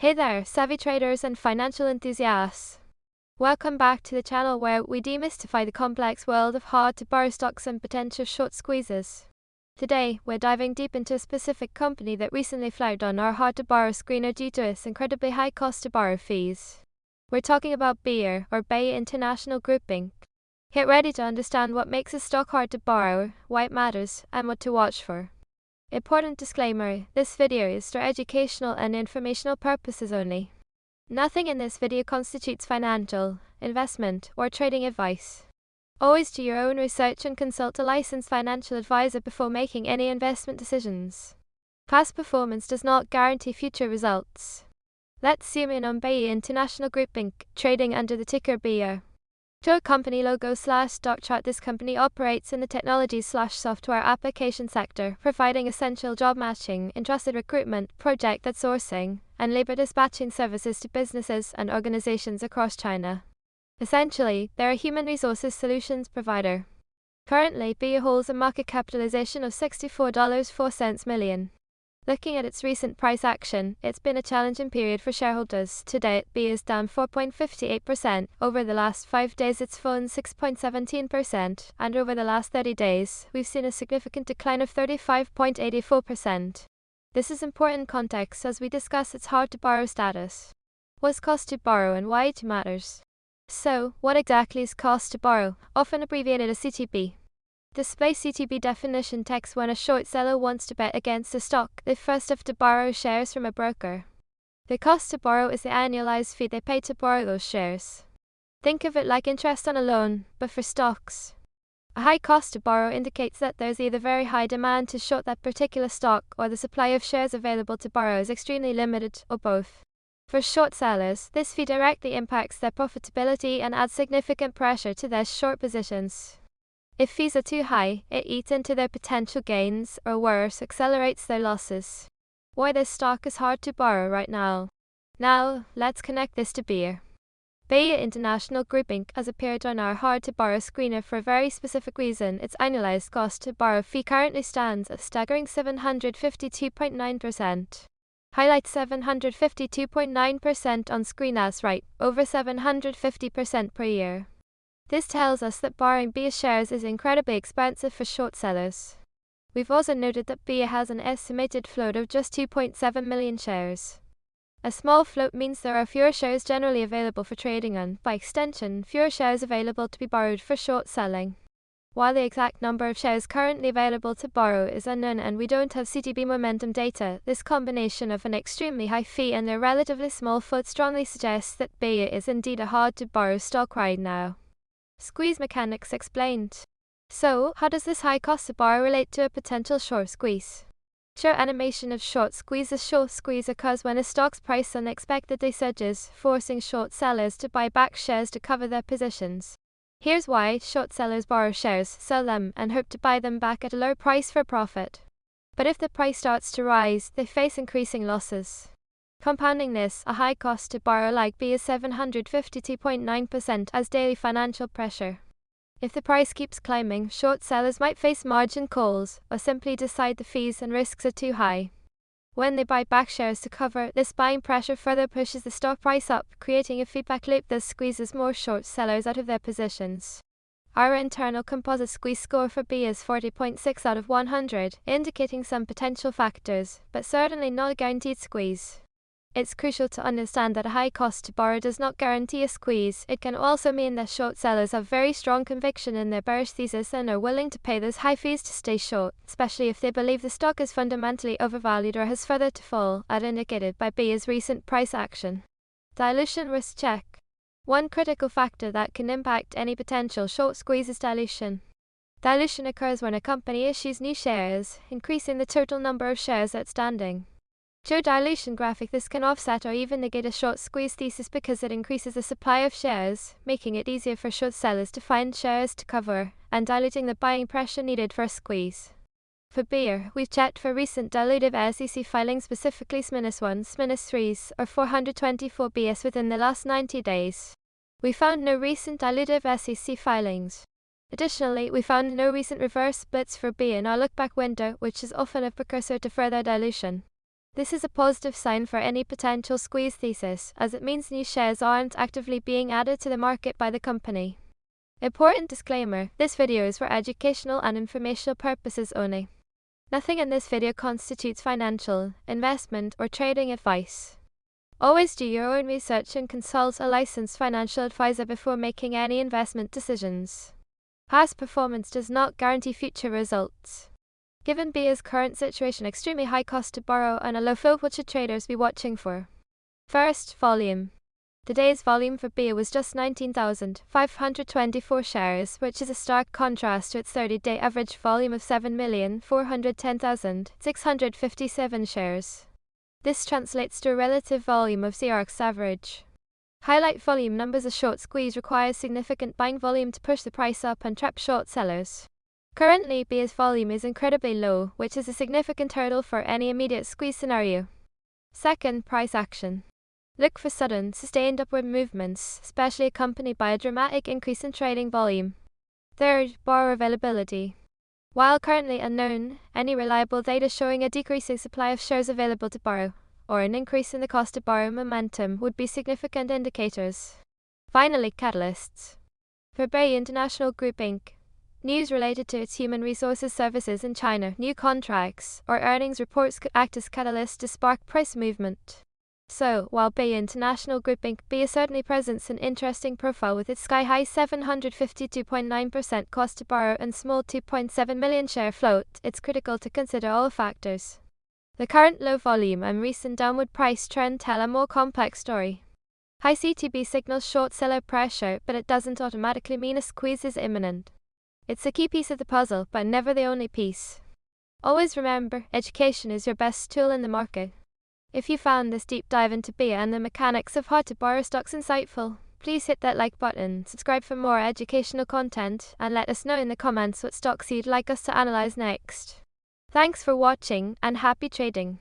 Hey there, savvy traders and financial enthusiasts. Welcome back to the channel where we demystify the complex world of hard-to-borrow stocks and potential short squeezes. Today, we're diving deep into a specific company that recently flagged on our hard-to-borrow screener due to its incredibly high cost-to-borrow fees. We're talking about BIYA, or BIYA International Group Inc. Get ready to understand what makes a stock hard to borrow, why it matters, and what to watch for. Important disclaimer, this video is for educational and informational purposes only. Nothing in this video constitutes financial, investment, or trading advice. Always do your own research and consult a licensed financial advisor before making any investment decisions. Past performance does not guarantee future results. Let's zoom in on BIYA International Group Inc., trading under the ticker BIYA. Show company logo / stock chart. This company operates in the technology / software application sector, providing essential job matching, entrusted recruitment, project outsourcing, and labor dispatching services to businesses and organizations across China. Essentially, they're a human resources solutions provider. Currently, BIYA holds a market capitalization of $64.04 million. Looking at its recent price action, it's been a challenging period for shareholders. To date, BIYA is down 4.58%. Over the last 5 days, it's fallen 6.17%, and over the last 30 days, we've seen a significant decline of 35.84%. This is important context as we discuss its hard-to-borrow status. What's cost to borrow and why it matters? So, what exactly is cost to borrow, often abbreviated as CTB? Display CTB definition text. When a short seller wants to bet against a stock, they first have to borrow shares from a broker. The cost to borrow is the annualized fee they pay to borrow those shares. Think of it like interest on a loan, but for stocks. A high cost to borrow indicates that there's either very high demand to short that particular stock, or the supply of shares available to borrow is extremely limited, or both. For short sellers, this fee directly impacts their profitability and adds significant pressure to their short positions. If fees are too high, it eats into their potential gains, or worse, accelerates their losses. Why this stock is hard to borrow right now. Now, let's connect this to BIYA. BIYA International Group Inc. has appeared on our hard-to-borrow screener for a very specific reason. Its annualized cost-to-borrow fee currently stands at a staggering 752.9%. Highlight 752.9% on screen as right, over 750% per year. This tells us that borrowing BIYA shares is incredibly expensive for short sellers. We've also noted that BIYA has an estimated float of just 2.7 million shares. A small float means there are fewer shares generally available for trading and, by extension, fewer shares available to be borrowed for short selling. While the exact number of shares currently available to borrow is unknown and we don't have CTB momentum data, this combination of an extremely high fee and a relatively small float strongly suggests that BIYA is indeed a hard-to-borrow stock right now. Squeeze mechanics explained. So, how does this high cost to borrow relate to a potential short squeeze? Show animation of short squeeze. A short squeeze occurs when a stock's price unexpectedly surges, forcing short sellers to buy back shares to cover their positions. Here's why: short sellers borrow shares, sell them, and hope to buy them back at a low price for profit. But if the price starts to rise, they face increasing losses. Compounding this, a high cost to borrow like BIYA 752.9% as daily financial pressure. If the price keeps climbing, short sellers might face margin calls, or simply decide the fees and risks are too high. When they buy back shares to cover, this buying pressure further pushes the stock price up, creating a feedback loop that squeezes more short sellers out of their positions. Our internal composite squeeze score for BIYA is 40.6 out of 100, indicating some potential factors, but certainly not a guaranteed squeeze. It's crucial to understand that a high cost to borrow does not guarantee a squeeze. It can also mean that short sellers have very strong conviction in their bearish thesis and are willing to pay those high fees to stay short, especially if they believe the stock is fundamentally overvalued or has further to fall, as indicated by BIYA's recent price action. Dilution risk check. One critical factor that can impact any potential short squeeze is dilution. Dilution occurs when a company issues new shares, increasing the total number of shares outstanding. Show dilution graphic. This can offset or even negate a short squeeze thesis because it increases the supply of shares, making it easier for short sellers to find shares to cover, and diluting the buying pressure needed for a squeeze. For BIYA, we've checked for recent dilutive SEC filings, specifically S-1s, S-3s, or 424 BS within the last 90 days. We found no recent dilutive SEC filings. Additionally, we found no recent reverse splits for BIYA in our look-back window, which is often a precursor to further dilution. This is a positive sign for any potential squeeze thesis, as it means new shares aren't actively being added to the market by the company. Important disclaimer: this video is for educational and informational purposes only. Nothing in this video constitutes financial, investment, or trading advice. Always do your own research and consult a licensed financial advisor before making any investment decisions. Past performance does not guarantee future results. Given BIYA's current situation, extremely high cost to borrow and a low float, what should traders be watching for? First, volume. Today's volume for BIYA was just 19,524 shares, which is a stark contrast to its 30-day average volume of 7,410,657 shares. This translates to a relative volume of CRX average. Highlight volume numbers. A short squeeze requires significant buying volume to push the price up and trap short sellers. Currently, BIYA's volume is incredibly low, which is a significant hurdle for any immediate squeeze scenario. Second, price action. Look for sudden, sustained upward movements, especially accompanied by a dramatic increase in trading volume. Third, borrower availability. While currently unknown, any reliable data showing a decreasing supply of shares available to borrow, or an increase in the cost to borrow momentum, would be significant indicators. Finally, catalysts. For BIYA International Group Inc., news related to its human resources services in China, new contracts, or earnings reports could act as catalysts to spark price movement. So, while BIYA International Group Inc. BIYA certainly presents an interesting profile with its sky-high 752.9% cost to borrow and small 2.7 million share float, it's critical to consider all factors. The current low volume and recent downward price trend tell a more complex story. High CTB signals short seller pressure, but it doesn't automatically mean a squeeze is imminent. It's a key piece of the puzzle, but never the only piece. Always remember, education is your best tool in the market. If you found this deep dive into BIYA and the mechanics of how to borrow stocks insightful, please hit that like button, subscribe for more educational content, and let us know in the comments what stocks you'd like us to analyze next. Thanks for watching, and happy trading.